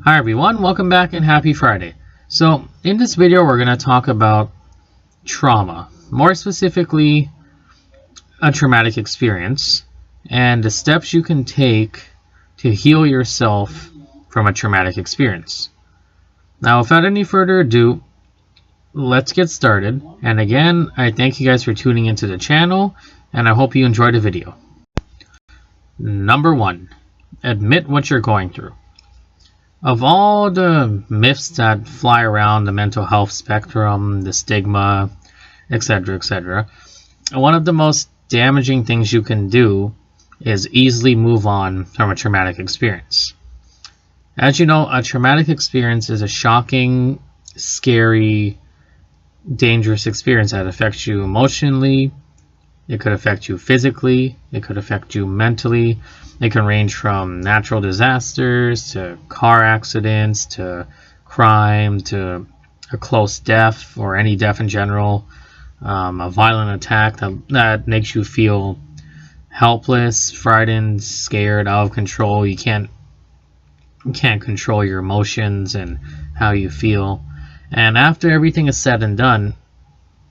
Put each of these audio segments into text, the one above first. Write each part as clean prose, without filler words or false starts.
Hi everyone, welcome back and happy Friday. So in this video we're going to talk about trauma, more specifically a traumatic experience and the steps you can take to heal yourself from a traumatic experience. Now without any further ado, let's get started. And again, I thank you guys for tuning into the channel and I hope you enjoyed the video. Number 1, admit what you're going through. Of all the myths that fly around the mental health spectrum, the stigma, etc., one of the most damaging things you can do is easily move on from a traumatic experience. As you know, a traumatic experience is a shocking, scary, dangerous experience that affects you emotionally. It could affect you physically, it could affect you mentally. It can range from natural disasters to car accidents to crime to a close death or any death in general, a violent attack that makes you feel helpless, frightened, scared, out of control. You can't control your emotions and how you feel. And after everything is said and done,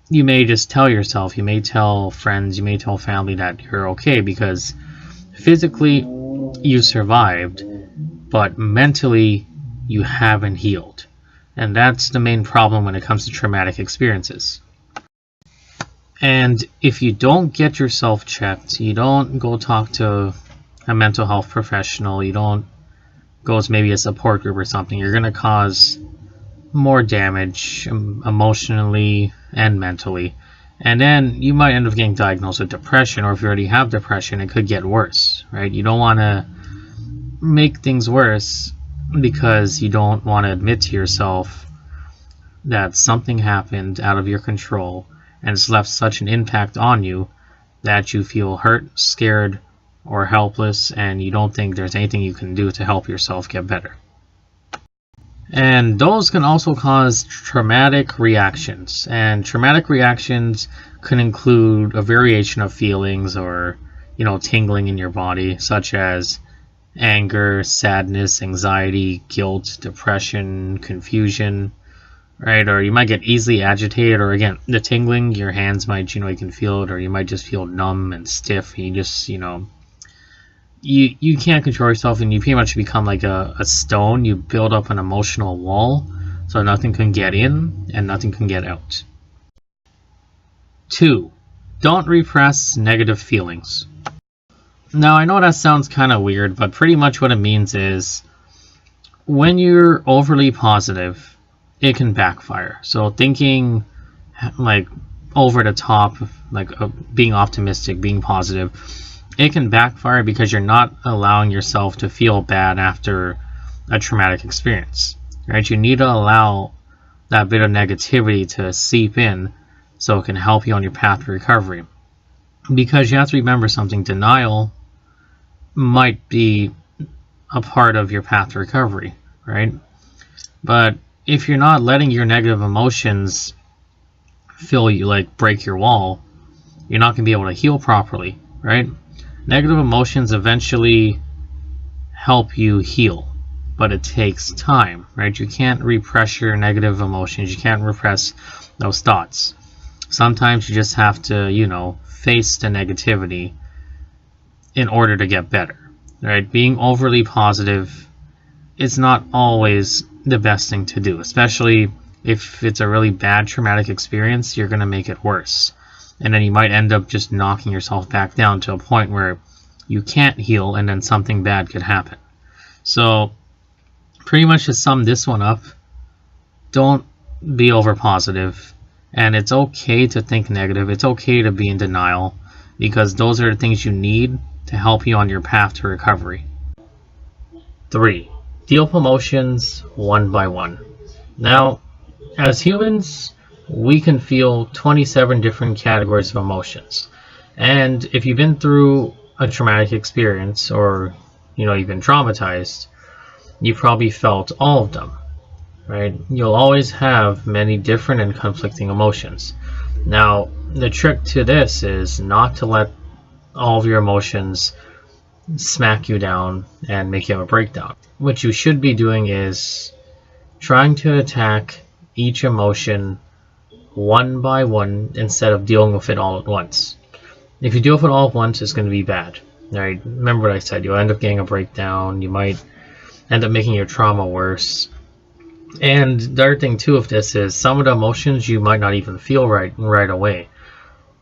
you may just tell yourself, you may tell friends, you may tell family that you're okay because physically you survived, but mentally you haven't healed. And that's the main problem when it comes to traumatic experiences. And if you don't get yourself checked, you don't go talk to a mental health professional, you don't go to maybe a support group or something, you're going to cause more damage emotionally and mentally. And then you might end up getting diagnosed with depression, or if you already have depression, it could get worse, right? You don't want to make things worse because you don't want to admit to yourself that something happened out of your control and it's left such an impact on you that you feel hurt, scared, or helpless, and you don't think there's anything you can do to help yourself get better. And those can also cause traumatic reactions. And traumatic reactions can include a variation of feelings or, tingling in your body, such as anger, sadness, anxiety, guilt, depression, confusion, right? Or you might get easily agitated, or again, the tingling, your hands might, you can feel it, or you might just feel numb and stiff. You just, you can't control yourself, and you pretty much become like a stone. You build up an emotional wall so nothing can get in and nothing can get out. 2, don't repress negative feelings. Now I know that sounds kind of weird, but pretty much what it means is when you're overly positive, it can backfire. So thinking like over the top, like being optimistic, being positive, it can backfire because you're not allowing yourself to feel bad after a traumatic experience, right? You need to allow that bit of negativity to seep in so it can help you on your path to recovery. Because you have to remember something, denial might be a part of your path to recovery, right? But if you're not letting your negative emotions fill you, like break your wall, you're not going to be able to heal properly, right? Negative emotions eventually help you heal, but it takes time, right? You can't repress your negative emotions. You can't repress those thoughts. Sometimes you just have to, face the negativity in order to get better, right? Being overly positive is not always the best thing to do, especially if it's a really bad traumatic experience. You're going to make it worse. And then you might end up just knocking yourself back down to a point where you can't heal, and then something bad could happen. So pretty much to sum this one up, don't be over positive. And it's okay to think negative. It's okay to be in denial, because those are the things you need to help you on your path to recovery. 3, deal with emotions one by one. Now, as humans, we can feel 27 different categories of emotions. And if you've been through a traumatic experience, or you've been traumatized, you've probably felt all of them, right? You'll always have many different and conflicting emotions. Now, the trick to this is not to let all of your emotions smack you down and make you have a breakdown. What you should be doing is trying to attack each emotion one by one instead of dealing with it all at once. If you deal with it all at once, it's going to be bad. Right? Remember what I said, you'll end up getting a breakdown, you might end up making your trauma worse. And the other thing too of this is some of the emotions you might not even feel right away.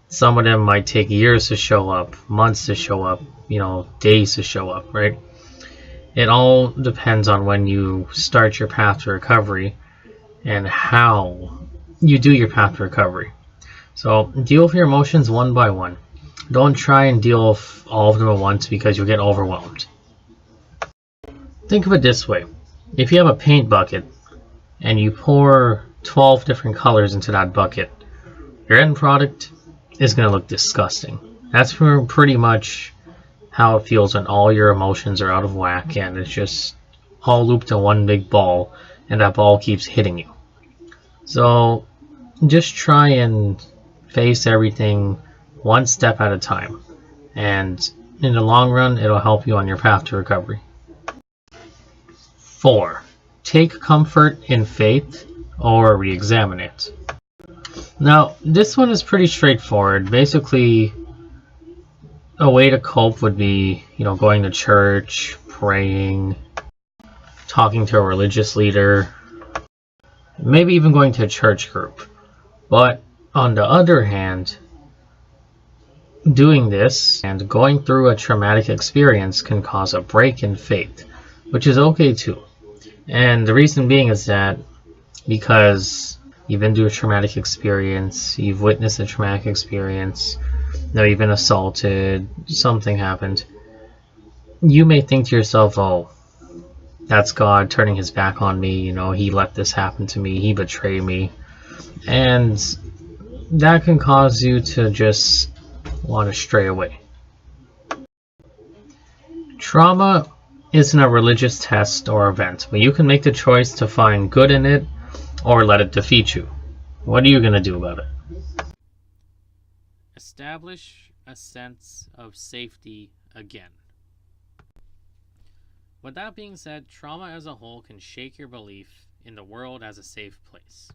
Some of them might take years to show up, months to show up, days to show up, right? It all depends on when you start your path to recovery and how you do your path to recovery. So deal with your emotions one by one. Don't try and deal with all of them at once because you'll get overwhelmed. Think of it this way. If you have a paint bucket and you pour 12 different colors into that bucket, your end product is going to look disgusting. That's pretty much how it feels when all your emotions are out of whack and it's just all looped in one big ball and that ball keeps hitting you. So just try and face everything one step at a time, and in the long run it'll help you on your path to recovery. 4. Take comfort in faith or re-examine it. Now this one is pretty straightforward. Basically a way to cope would be going to church, praying, talking to a religious leader, maybe even going to a church group. But on the other hand, doing this and going through a traumatic experience can cause a break in faith, which is okay too. And the reason being is that because you've been through a traumatic experience, you've witnessed a traumatic experience, you've been assaulted, something happened, you may think to yourself, oh, that's God turning his back on me, he let this happen to me, he betrayed me. And that can cause you to just want to stray away. Trauma isn't a religious test or event, but you can make the choice to find good in it or let it defeat you. What are you going to do about it? Establish a sense of safety again. With that being said, trauma as a whole can shake your belief in the world as a safe place.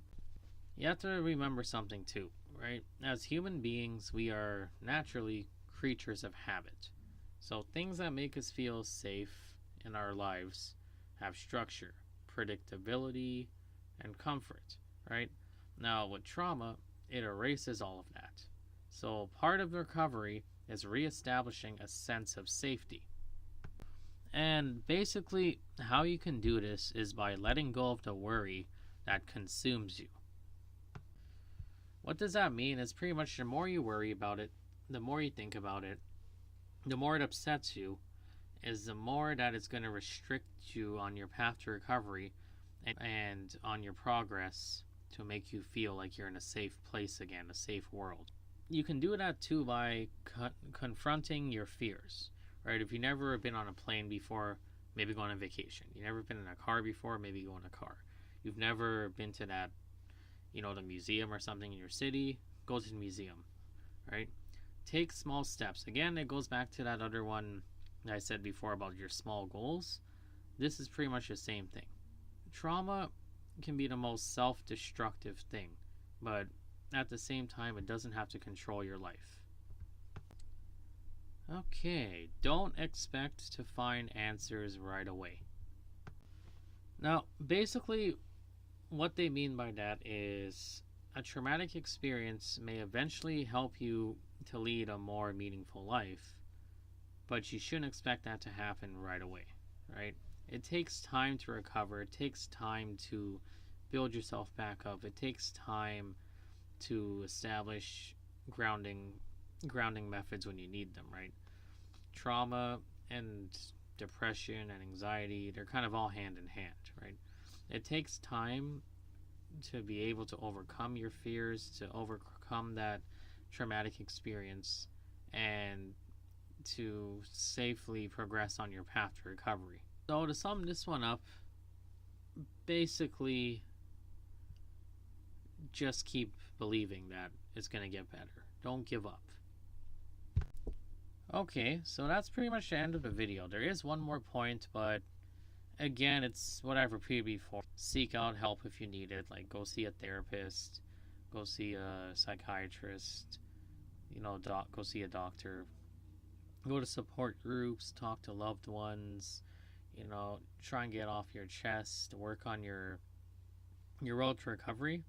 You have to remember something too, right? As human beings, we are naturally creatures of habit. So things that make us feel safe in our lives have structure, predictability, and comfort, right? Now with trauma, it erases all of that. So part of the recovery is reestablishing a sense of safety. And basically, how you can do this is by letting go of the worry that consumes you. What does that mean? Is pretty much the more you worry about it, the more you think about it, the more it upsets you, is the more that it's going to restrict you on your path to recovery and on your progress to make you feel like you're in a safe place again, a safe world. You can do that too by confronting your fears, right? If you've never been on a plane before, maybe go on a vacation. You've never been in a car before, maybe go in a car. You've never been to that, the museum or something in your city, go to the museum, right? Take small steps. Again, it goes back to that other one that I said before about your small goals. This is pretty much the same thing. Trauma can be the most self-destructive thing, but at the same time, it doesn't have to control your life. Okay, don't expect to find answers right away. Now, basically, what they mean by that is a traumatic experience may eventually help you to lead a more meaningful life, but you shouldn't expect that to happen right away, right? It takes time to recover. It takes time to build yourself back up. It takes time to establish grounding methods when you need them, right? Trauma and depression and anxiety, they're kind of all hand in hand, right? It takes time to be able to overcome your fears, to overcome that traumatic experience, and to safely progress on your path to recovery. So to sum this one up, basically just keep believing that it's going to get better. Don't give up. Okay, so that's pretty much the end of the video. There is one more point, but again, it's what I've repeated before. Seek out help if you need it. Like, go see a therapist, go see a psychiatrist, go see a doctor, go to support groups, talk to loved ones, try and get off your chest, work on your road to recovery,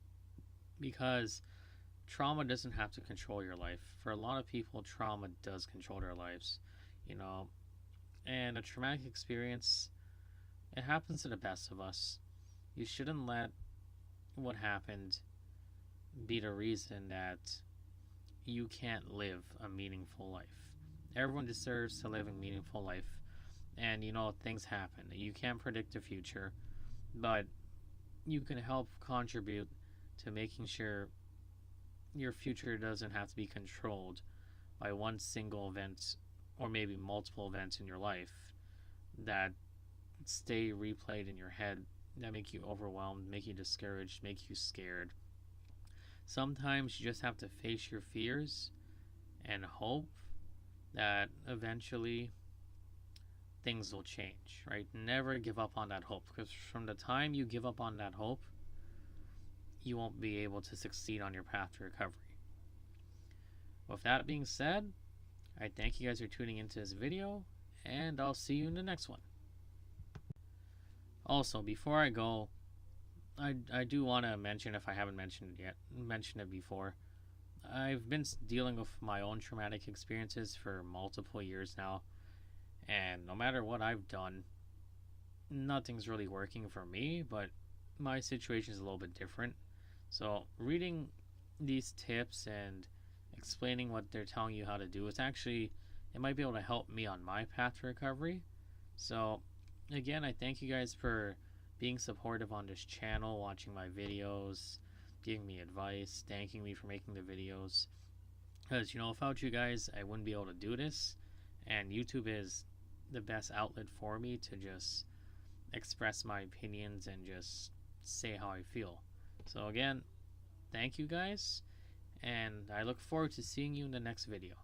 because trauma doesn't have to control your life. For a lot of people, trauma does control their lives, you know, and a traumatic experience, it happens to the best of us. You shouldn't let what happened be the reason that you can't live a meaningful life. Everyone deserves to live a meaningful life. And things happen. You can't predict the future, but you can help contribute to making sure your future doesn't have to be controlled by one single event or maybe multiple events in your life that stay replayed in your head, that make you overwhelmed, make you discouraged, make you scared. Sometimes you just have to face your fears and hope that eventually things will change, right? Never give up on that hope, because from the time you give up on that hope, you won't be able to succeed on your path to recovery. With that being said, I thank you guys for tuning into this video, and I'll see you in the next one. Also, before I go, I do want to mention, if I haven't mentioned it before, I've been dealing with my own traumatic experiences for multiple years now, and no matter what I've done, nothing's really working for me, but my situation is a little bit different. So reading these tips and explaining what they're telling you how to do, it might be able to help me on my path to recovery. So again, I thank you guys for being supportive on this channel, watching my videos, giving me advice, thanking me for making the videos. Because, without you guys, I wouldn't be able to do this. And YouTube is the best outlet for me to just express my opinions and just say how I feel. So again, thank you guys, and I look forward to seeing you in the next video.